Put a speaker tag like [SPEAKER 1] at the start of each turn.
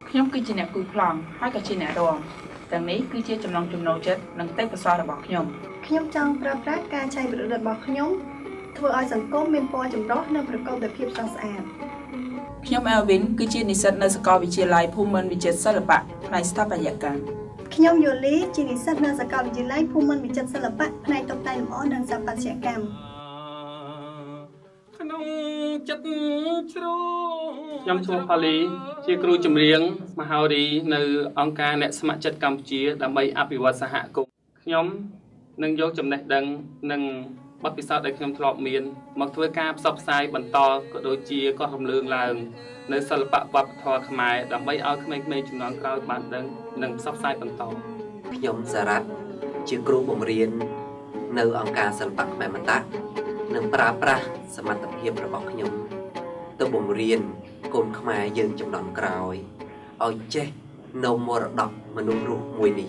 [SPEAKER 1] ខ្ញុំគឺជាអ្នកគូប្លង់ហើយក៏ជាអ្នករាំទាំងនេះគឺជាចំណង់ចំណូលចិត្តនិងទេពកោសល្យរបស់ខ្ញុំ
[SPEAKER 2] ខ្ញុំចង់ប្រើប្រាស់ការច្នៃប្រឌិតរបស់ខ្ញុំធ្វើឲ្យសង្គមមានពណ៌ចម្រុះនិងប្រកបដោយភាពស្រស់ស្អាត
[SPEAKER 1] ខ្ញុំ Elvin គឺជានិស្សិតនៅសាកលវិទ្យាល័យភូមិន្ទវិចិត្រសិល្បៈផ្នែកស្ថាបត្យកម្ម
[SPEAKER 2] ខ្ញុំយូលីជានិស្សិតនៅសាកលវិទ្យាល័យភូមិន្ទវិចិត្រសិល្បៈផ្នែកតុបតែងលម្អនិងស្ថាបត្យកម្ម
[SPEAKER 3] ក្នុងចិត្តជ្រោខ្ញុំឈ្មោះផាលីជាគ្រូចម្រៀងមហោរីនៅអង្គការអ្នកស្ម័គ្រចិត្តកម្ពុជាដើម្បីអភិវឌ្ឍសហគមន៍ខ្ញុំនឹងយកចំណេះដឹងនិងបទពិសោធន៍ដែលខ្ញុំធ្លាប់មានមកធ្វើការផ្សព្វផ្សាយបន្តក៏ដូចជាកោះរំលើងឡើងនៅសិល្បៈវប្បធម៌ខ្មែរដើម្បីឲ្យក្មេងៗជំនាន់ក្រោយបានដឹងនិងផ្សព្វផ្សាយបន្ត
[SPEAKER 4] ខ្ញុំសារ៉ាត់ជាគ្រូបង្រៀននៅអង្គការសិល្បៈខ្មែរមតានឹងប្រើប្រាស់សមត្ថភាពរបស់ខ្ញុំទៅបង្រៀនកូនខ្មែរយើងជំនាន់ក្រោយឲ្យចេះនៅមរតកមនុស្សរស់មួយនេះ